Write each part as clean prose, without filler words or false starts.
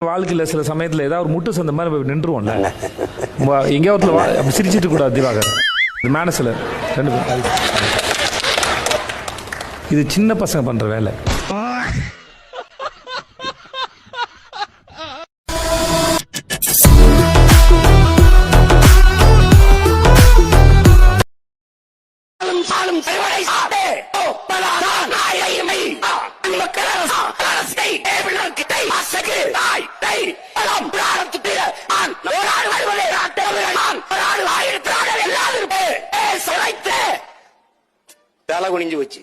வாழ்க்கையில் சில சமயத்தில் ஏதாவது ஒரு முட்டு சந்த மாதிரி நின்றுவோம்ல, எங்கேயாவது அப்படி சிரிச்சிட்டு கூடாது திவாகர். இது மேனஸில் 2 பேர். இது சின்ன பசங்க பண்ற வேலை. தலை குனிஞ்சு வச்சு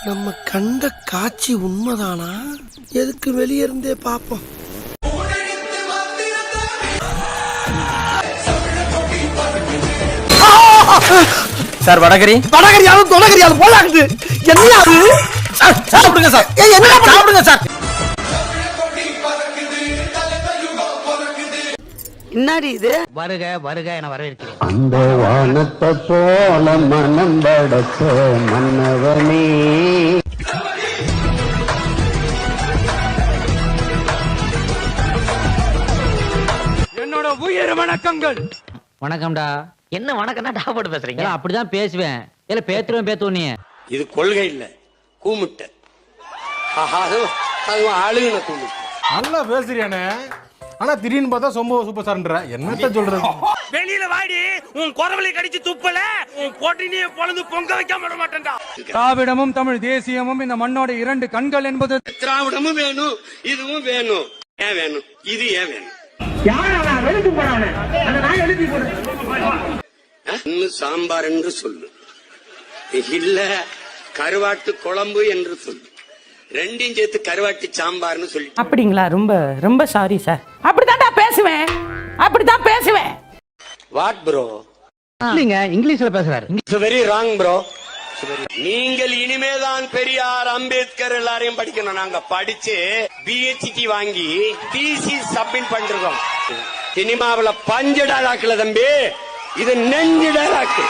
நம்ம கண்ட காட்சி உண்மைதானா? எதுக்கு வெளியே இருந்தே பாப்போம். சார் வடகரியாலும் தொடகரியாலும் போலாகுது. என்ன அது? சாப்பிடுங்க சார். என்ன சாப்பிடுங்க சார். என்னடி இது? வருக வருக என வரவேற்கிறேன். அந்த வானத்தை போல மனம் படைச்ச மன்னவனே. என்னோட உயிர் வணக்கங்கள். வணக்கம்டா. என்ன வணக்கம்னா டா போட்டு பேசுறீங்க? அப்படிதான் பேசுவேன். இல்ல பேத்துருவேன் நீ. இது கொள்கை இல்ல, கூமுட்டை. அதுவும் ஆளுங்க கூமுட்டை. நல்லா பேசுறியானே, ஆனா திடீர்னு பார்த்தா சூப்பர் ஸ்டார்ன்ற என்னத்த சொல்றது? வெளியில வாடி, உன் குரவலை கடிச்சு துப்பல, உன் போட்டினியை பொளந்து பொங்க வைக்க மாட்டேன்டா. திராவிடமும் தமிழ் தேசியமும் இந்த மண்ணோட 2 கண்கள் என்பது. திராவிடமும் வேணும், இதுவும் வேணும். ஏன் வேணும்? இது ஏன் வேணும்? சாம்பார் என்று சொல்லு, இல்ல கருவாட்டு குழம்பு என்று சொல்லு. 2 சேர்த்து கருவாட்டு சாம்பார்னு சொல்லி. அப்படிங்களா? ரொம்ப ரொம்ப சாரி சார். அப்படிதான் பேசுவேன். What bro? இல்லங்க இங்கிலீஷ்ல பேசுறாரு. Very wrong bro. நீங்கள் இனிமேதான் பெரியார், அம்பேத்கர் எல்லாரையும் படிக்கணும். நாங்க படிச்சு பிஹெச்டி வாங்கி டிசி சப்மிட் பண்றோம். சினிமாவில 5 டாலாக்குல தம்பி, இது 9 டாலாக்கு.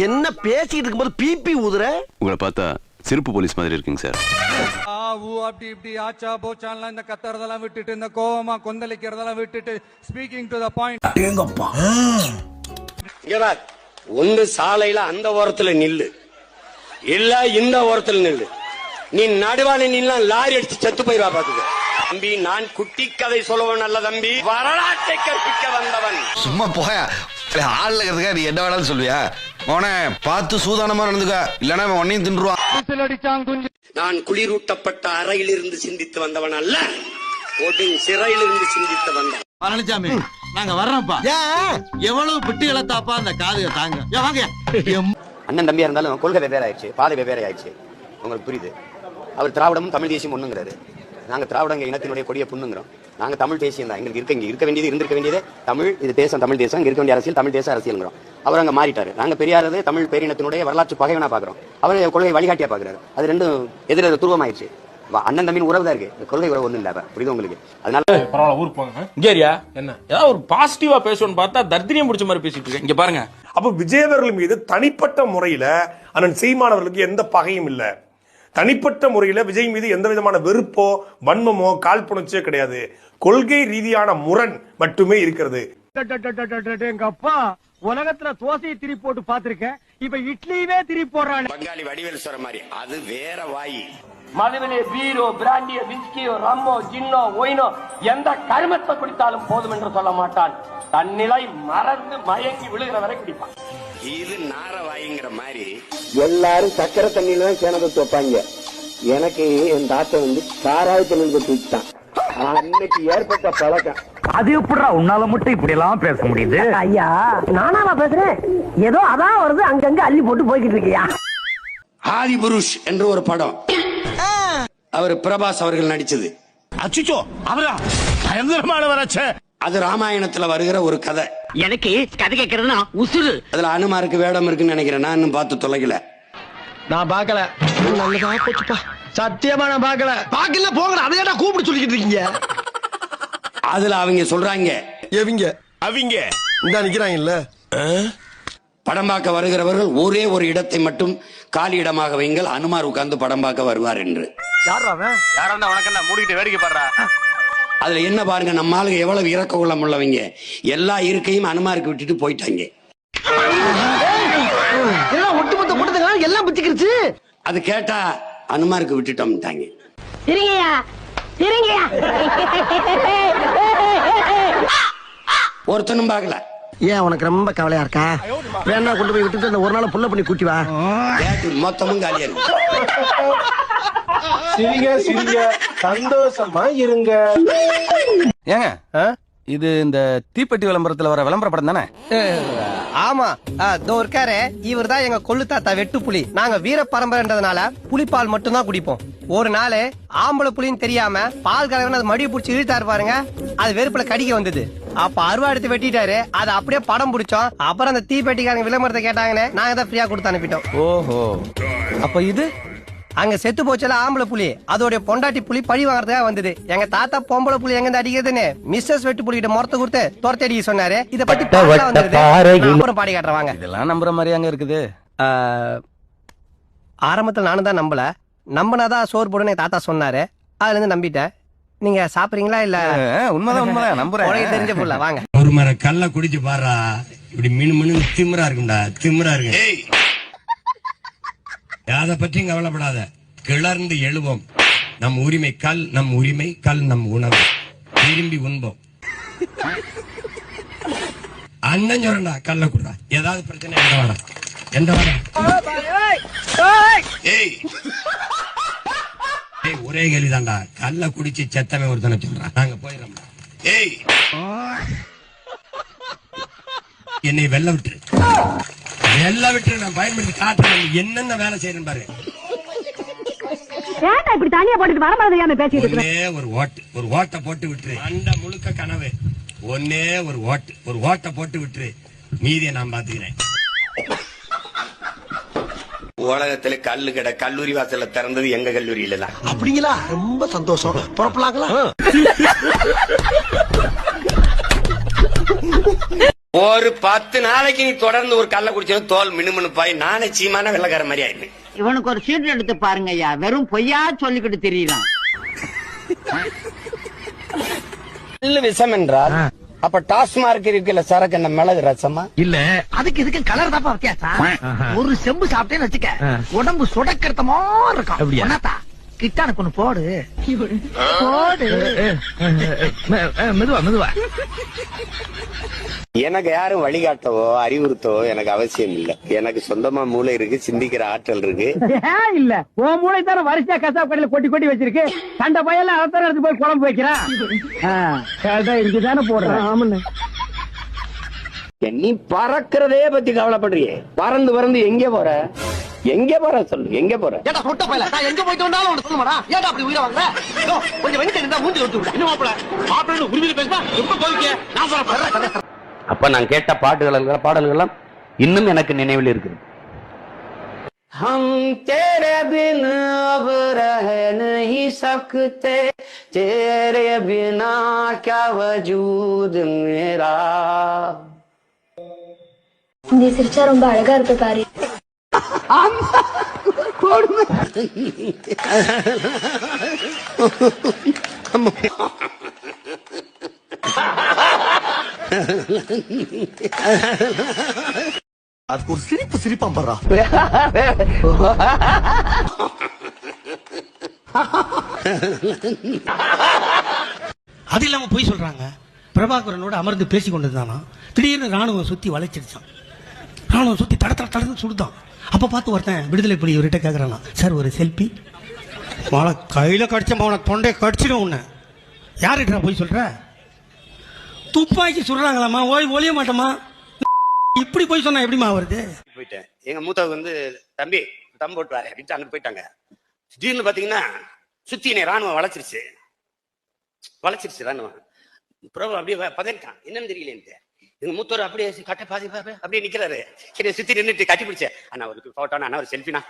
என்ன பேசிட்டு இருக்கும்போது பிபி ஊதுற? உங்களை பார்த்தா சிறப்பு போலீஸ் மாதிரி இருக்குங்க சார். அப்படி இப்படி ஆச்சா போச்சான்லாம் இந்த கத்துறதெல்லாம் விட்டுட்டு, இந்த கோவமா கொந்தளிக்கிறதெல்லாம் விட்டுட்டு, ஸ்பீக்கிங் டு த பாயிண்ட். ஏங்கப்பா, இங்க பார், ஒன்று சாலையில அந்த ஓரத்துல நில்லு, இல்ல இந்த ஓரத்துல நில்லு. நீ நடுவான நில்லாம் லாரி அடிச்சு செத்து போயிருவா பாத்துக்க. தம்பி, நான் குட்டி கதை சொல்லுவன் அல்ல தம்பி, வரலாற்றை கற்பிக்க வந்தவன். சும்மா போய ஆள் இருக்கிறதுக்கா நீ என்ன வேணாலும் சொல்லுவியா? அவனை பார்த்து சூதானமா நடந்துக்க, இல்லன்னா உன்னையும் தின்றுவான். நான் குளிரூட்டப்பட்ட அறையிலிருந்து சிந்தித்து வந்தவன் அல்ல, சிறையிலிருந்து சிந்தித்து வந்தவன். பழனிசாமி, நாங்க வர்றோம்ப்பா. எவ்வளவு பிட்டு இழத்தாப்பா அந்த காதுக தாங்க. வாங்க. அண்ணன் தம்பியா இருந்தாலும் கொள்கை வெவ்வேறு ஆயிடுச்சு, பாதை வெவ்வேறு ஆயிடுச்சு. உங்களுக்கு புரியுது? அவர் திராவிடமும் தமிழ் தேசியம் ஒண்ணுங்கிறாரு, நாங்க திராவிடங்க இனத்தினுடைய கொடிய புண்ணுங்கிறோம். நாங்க தமிழ் தேசியம் தான். எங்களுக்கு இருக்க வேண்டியது, இருந்திருக்க வேண்டியது தமிழ். இது தேசம் தமிழ் தேசம். இங்க இருக்க வேண்டிய அரசியல் தமிழ் தேச அரசியல்ங்கிறோம். அவர் அங்க மாறிட்டாரு. நாங்க பெரியாரது தமிழ் பேரினத்தினுடைய வரலாற்று பகைவனா பாக்குறோம், அவர் கொள்கை வழிகாட்டியா பாக்குறாரு. அது 2 எதிர துருவமாயிருச்சு. அண்ணன் தம்பின் உறவு தான் இருக்கு, கொள்கை உறவு ஒண்ணு இல்ல. புரியுது உங்களுக்கு? அதனால பரவாயில்ல, ஊருக்கு போங்க. இங்கேரியா என்ன ஏதாவது ஒரு பாசிட்டிவா பேசணும்னு பார்த்தா தர்தினியம் முடிச்ச மாதிரி பேசிட்டு இருக்கேன். இங்க பாருங்க. அப்ப விஜய் அவர்கள் மீது தனிப்பட்ட முறையில அண்ணன் சீமானவர்களுக்கு எந்த பகையும் இல்ல. தனிப்பட்ட முறையில விஜய் மீது எந்த விதமான வெறுப்போ வன்மமோ காழ்ப்புணர்ச்சியோ கிடையாது. கொள்கை ரீதியான முரண் மட்டுமே இருக்கிறது. எங்க அப்பா உலகத்துல தோசையை திரி போட்டு பாத்திருக்கேன், இப்ப இட்லியவே திரி போடுறான். பங்காளி வடிவேல் சொல்ற மாதிரி அது வேற வாயி. மதுவிலே பீரோ, பிராண்டியோ, விஸ்கியோ, ரம்மோ, ஜின்னோ, ஒயினோ எந்த கருமத்தை குடித்தாலும் போதும் என்று சொல்ல மாட்டான். தன்னிலை மறந்து மயங்கி விழுகிற வரை குடிப்பான். இது நார வாயிங்கிற மாதிரி. எல்லாரும் சக்கரை தண்ணியில தான் கிணத்து வைப்பாங்க. எனக்கு என் தாத்தா சாராய தண்ணி தூக்கிட்டான். அன்னைக்கு ஏற்பட்ட பழக்கம். அது எப்படிடா உன்னால மட்டும் இப்படி எல்லாம் பேச முடியுது? ஐயா, நானாவா பேசுறேன்? ஏதோ அதான் வருது, அங்கங்க அள்ளி போட்டு போய்கிட்டு இருக்கியா? ஆதி புருஷ் என்று ஒரு படம், அவர் பிரபாஸ் அவர்கள் நடிச்சது. அச்சுச்சோ, அவரா பயங்கரமானவராச்சே. அது ராமாயணத்துல வருகிற ஒரு கதை. எனக்கு கதை கேட்கறதுனா உசுறு. அதுல அனுமாருக்கு வேடம் இருக்குன்னு நினைக்கிறேன். நான் இன்னும் பார்த்து தொலைக்கல. நான் பாக்கல. நல்லதா போச்சுப்பா. சத்தியமா நான் பாக்கல. போங்கடா, அதையடா கூப்பிட்டு சொல்லிக்கிட்டு இருக்கீங்க. அதுல அவங்க சொல்றாங்க, எவிங்க அவங்க இந்த நிக்கிறாங்கல்ல, படம் பார்க்க வருகிறவர்கள் ஒரே ஒரு இடத்தை மட்டும் காலி இடமாக வைங்கள், அனுமார் உட்கார்ந்து படம் பார்க்க வருவார் என்று. அதுல என்ன பாருங்க, நம்ம ஆளுங்க எவ்வளவு இறக்க உள்ளம் உள்ளவங்க. எல்லா இருக்கையும் அனுமாருக்கு விட்டுட்டு போயிட்டாங்க. எல்லாம் ஒட்டுமொத்த கூட்டத்துக்கு எல்லாம் பிச்சுக்கிருச்சு. அது கேட்டா அனுமாருக்கு விட்டுட்டோம்ட்டாங்க. ஒருத்தனும் பார்க்கல. ஏன் உனக்கு ரொம்ப கவலையா இருக்கா? வேணா கொண்டு போய் விட்டுட்டு அந்த ஒரு நாள் புள்ள பண்ணி கூட்டி வா. மொத்தமும் காலியா இருக்கு. சிரிங்க சிரிங்க, சந்தோஷமா இருங்க. ஏங்க இது இந்த தீப்பெட்டி விளம்பரத்துல வர விளம்பர படம் தானே? ஆமா, இதோ இருக்காரு, இவர் தான் எங்க கொள்ளு தாத்தா வெட்டு புலி. நாங்க வீர பரம்பரைன்றதுனால புலிப்பால் மட்டும் தான் குடிப்போம். ஒரு நாள் ஆம்பளை புலின்னு தெரியாம பால் கலவன அது மடியை பிடிச்சி இழுத்தாரு பாருங்க, அது வெறுப்புல கடிக்க வந்தது. அப்ப அருவா எடுத்து வெட்டிட்டாரு, அதை அப்படியே படம் பிடிச்சோம். அப்புறம் அந்த தீப்பெட்டிக்காரங்க விளம்பரத்தை கேட்டாங்கன்னு நாங்க தான் ஃப்ரீயா கொடுத்து அனுப்பிட்டோம். ஓஹோ, அப்ப இது அங்க செத்து போச்சுல ஆம்பளை புலி, அதோட பொண்டாட்டி புலி பழி வாங்குறதுக்காக வந்தது. எங்க தாத்தா பொம்பளை புலி எங்க அடிக்கிறதுன்னு மிஸ்ஸஸ் வெட்டு புலிகிட்ட முறத்து கொடுத்து துரத்தி அடிக்க சொன்னாரு. இத பத்தி அப்புறம் பாடி காட்டுறவாங்க. இதெல்லாம் நம்புற மாதிரி அங்க இருக்குது. ஆரம்பத்துல நானும் தான் நம்பல, நம்பினாதான் சோறு போடுன்னு தாத்தா சொன்னாரு. அதுல இருந்து நம்பிட்டேன். நீங்க சாப்பிடுறீங்களா? இல்ல உண்மைதான் உண்மைதான் நம்புறேன். தெரிஞ்ச புள்ள வாங்க. ஒரு மர கல்ல குடிச்சு பாரா, இப்படி மினு திமிரா இருக்கும்டா, திமிரா இருக்கு. யாத பற்றியும் கவலைப்படாத, கிளர்ந்து எழுவோம். நம் உரிமை கல், நம் உரிமை கல், நம் உணவு விரும்பி உண்போம். அண்ணன் சொல்றா, கல்ல குடுறா, ஏதாவது பிரச்சனை எந்த வாடா, எந்த வாடா. ஏய் ஒரே கேள்விதான்டா, கல்ல குடிச்சு செத்தவன் ஒருத்தனை சொல்றான், நாங்க போயிடறோம்டா. ஏய் என்னை வெள்ள விட்டுரு, வெள்ள விட்டு நான் பயன்படுத்தி காட்டுறேன் என்னென்ன வேலை செய்யணும் பாரு. ஒன்னே ஒரு ஓட்டை போட்டு விட்டுரு, அண்ட முழுக்க கனவு. ஒன்னே ஒரு ஓட்டை போட்டு விட்டுரு, மீதியை நான் பாத்துக்கிறேன். உலகத்துல கல்லு கடை கல்லூரி வாசல்ல திறந்தது எங்க கல்லூரியில தான். அப்படிங்களா? ரொம்ப சந்தோஷம். புறப்படலாங்களா? ஒரு 10 நாளைக்கு நீ தொடர்ந்து ஒரு கல்ல குடிச்சது தோல் மினுமினுப்பாய் நானே சீமான வெள்ளக்கார மாதிரி ஆயிடுவேன். இவனுக்கு ஒரு சீட் எடுத்து பாருங்க ஐயா, வெறும் பொய்யா சொல்லிக்கிட்டு தெரியலாம். விஷம் என்றால் அப்ப டாஸ்மார்க் இருக்குல்ல சரக்கு, என்ன மிளகு ரசமா இல்ல, அதுக்கு இதுக்கு கலர் தாப்பா வித்தியாசம். ஒரு செம்பு சாப்பிட்டேன்னு வச்சுக்க, உடம்பு சுடக்கிறத மாதிரி இருக்கும். கிட்டானுக்கு ஒண்ணு போடு போடு. மெதுவா. எனக்கு யாரும் வழிகாட்டவோ அறிவுறுத்தவோ எனக்கு அவசியம் இல்ல. எனக்கு சொந்தமா மூளை இருக்கு, சிந்திக்கிற ஆற்றல் இருக்கு. இல்ல உன் மூளை தான வரிசையா கசாப் கடையில கொட்டி வச்சிருக்கு. கண்ட பையெல்லாம் அதைத்தான எடுத்து போய் குழம்பு வைக்கிறான். இதுதானே போடுறேன். நீ பறக்கிறதே பத்தி கவலைப்படுறியே, பறந்து எங்க போற? எங்க போற சொல்லு, எங்க போற? எங்க போயிட்டு வந்தாலும் உனக்கு சொல்லுமாடா, ஏடா அப்படி உயிரை வாங்க? கொஞ்சம் வெயிட் மூஞ்சி விட்டு விட. இன்னும் உரிமையில பேசுமா, ரொம்ப கோவிக்க நான் சொல்றேன். அப்ப நான் கேட்ட பாடல்கள் எல்லாம் இன்னும் எனக்கு நினைவில் இருக்குது. हम तेरे बिन अब रह नहीं सकते, तेरे बिना क्या वजूद मेरा. நீ சிரிச்சா ரொம்ப அழகா இருப்ப பாரு. அதுக்கு ஒரு சிரிப்பான் பாரா. அது இல்லாம போய் சொல்றாங்க, பிரபாகரனோட அமர்ந்து பேசி கொண்டிருந்தானா, திடீர்னு ராணுவம் சுத்தி வளைச்சிருச்சான். ராணுவம் சுத்தி தடன்னு சுடுதான். அப்ப பார்த்து ஒருத்தன் விடுதலை புலி இவர்கிட்ட கேக்குறானா, சார் ஒரு செல்பி. கையில கடிச்ச அவனை தொண்டை கடிச்சிடும். உன்ன யாருக்கிட்ட போய் சொல்ற? துப்பாக்கி சுடுறாங்களாமா, ஒளிய மாட்டோமா? இப்படி போய் சொன்னா எப்படிமா வருது? போயிட்டேன். எங்க மூத்தவங்க வந்து தம்பி தம் போட்டு வாரு அப்படின்ட்டு அங்கிட்டு போயிட்டாங்க. திடீர்னு பாத்தீங்கன்னா சுத்தி என்னை ராணுவம் வளைச்சிருச்சு ராணுவம். பிரபு அப்படியே பதறிட்டான், என்னன்னு தெரியலேன்ட்டு. எங்க மூத்தவர் அப்படியே கட்ட பாதி அப்படியே நிக்கிறாரு. சரி சுத்தி நின்றுட்டு கட்டி பிடிச்சேன். அண்ணா ஒரு போட்டோ, அண்ணா ஒரு செல்ஃபினா.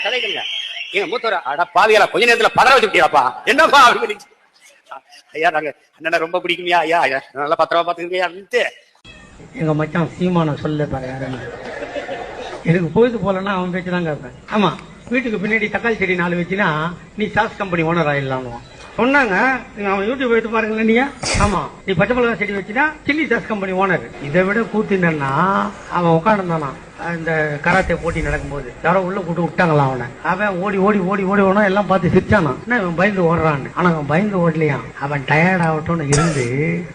கதைகள் எங்க மூத்தவர் அட பாவியலா கொஞ்ச நேரத்துல பதற வச்சுட்டியாப்பா, என்னப்பா அப்படின்னு ஐயா நாங்க அண்ணனை ரொம்ப பிடிக்குமையா ஐயா ஐயா நல்லா பத்திரமா பாத்துக்கிறியா. எங்க மச்சான் சீமான சொல்ல பாரு யாருன்னு. எனக்கு பொழுது போலன்னா அவன் பேச்சு தான் கேட்பேன். ஆமா, வீட்டுக்கு பின்னாடி தக்காளி செடி 4 வச்சுன்னா நீ சாஸ் கம்பெனி ஓனர் ஆயிடலாம் சொன்னாங்க. அவன் யூடியூப் எடுத்து பாருங்களேன் நீங்க. ஆமா, நீ பச்சை மிளகா செடி வச்சுன்னா சில்லி சாஸ் கம்பெனி ஓனர். இதை விட கூத்து என்னன்னா அவன் உட்காந்துருந்தானா இந்த கராத்தே போட்டி நடக்கும்போது யாரோ உள்ள கூட்டு விட்டாங்களா அவனை. அவன் ஓடி ஓடி ஓடி ஓடி ஓடணும், எல்லாம் பார்த்து சிரிச்சானா. இவன் பயந்து ஓடுறான்னு. ஆனா அவன் பயந்து ஓடலையா, அவன் டயர்ட் ஆகட்டும்னு இருந்து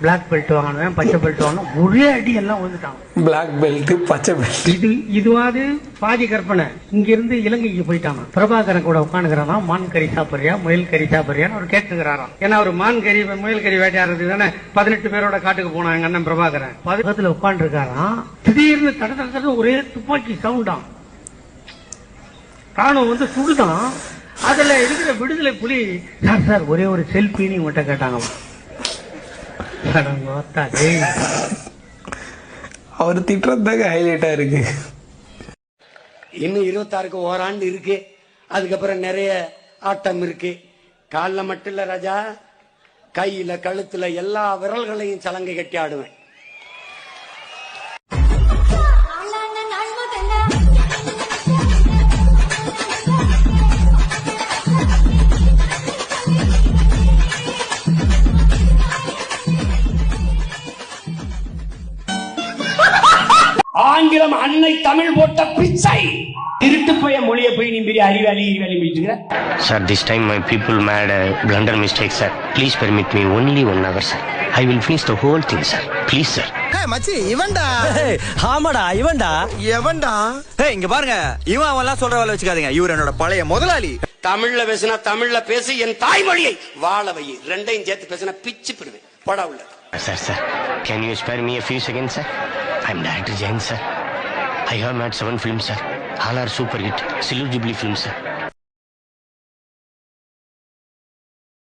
பிளாக் பெல்ட் வாங்கினவன் பச்சை பெல்ட் வாங்கின ஒரே அடி எல்லாம் வந்துட்டான். பிளாக் பெல்ட் பச்சை பெல்ட் இதுவாது பாதி கற்பனை. இங்க இருந்து இலங்கைக்கு போயிட்டானா. பிரபாகரன் கூட உட்காந்துக்கிறானா. மான் கறி சாப்பிடுறியா முயல் கறி சாப்பிடுறியான்னு அவர் கேட்டுக்கிறாராம். ஏன்னா அவர் மான் கறி முயல் கறி வேட்டையாடுறது தானே 18 பேரோட காட்டுக்கு போனான் எங்க அண்ணன் பிரபாகரன். பக்கத்துல உட்காந்து இருக்காராம். திடீர்னு தட தட ஒரே துப்பாக்கி சவுண்டான். ராணுவம் வந்து சுடுதான். அதுல இருக்கிற விடுதலை புலி சார் சார் ஒரே ஒரு செல்பின்னு உங்கள்கிட்ட கேட்டாங்க. அவர் திட்டுறதுதாங்க ஹைலைட்டா இருக்கு. இன்னும் 26க்கு ஓராண்டு இருக்கு. அதுக்கப்புறம் நிறைய ஆட்டம் இருக்கு. கால்ல மட்டும் இல்ல ராஜா, கையில கழுத்துல எல்லா விரல்களையும் சலங்கை கட்டி ஆடுவேன். ஆங்கிலம் அன்னை தமிழ் போட்ட பிச்சை. திருட்டு போய மொழியை போய் நீ பெரிய அறிவாளி பேசிட்டு. Sir, this time my people made a blunder mistake, sir. Please permit me only 1 hour, sir. I will finish the whole thing, sir. Please, sir. மச்சி இவன்டா. ஆமாடா இவன்டா. எவன்டா? இங்க பாருங்க, இவன் அவன்லாம் சொல்ற வேலை வச்சுக்காதீங்க. இவர் என்னோட பழைய முதலாளி. தமிழ்ல பேசினா தமிழ்ல பேசி, என் தாய்மொழியை வாழ வை. ரெண்டையும் சேர்த்து பேசினா பிச்சு பிடுவேன். படா உள்ள. Sir, can you spare me a few seconds, sir? I'm director Jain, sir. I have made 7 films, sir. All are super hit. Silver Jubilee films, sir.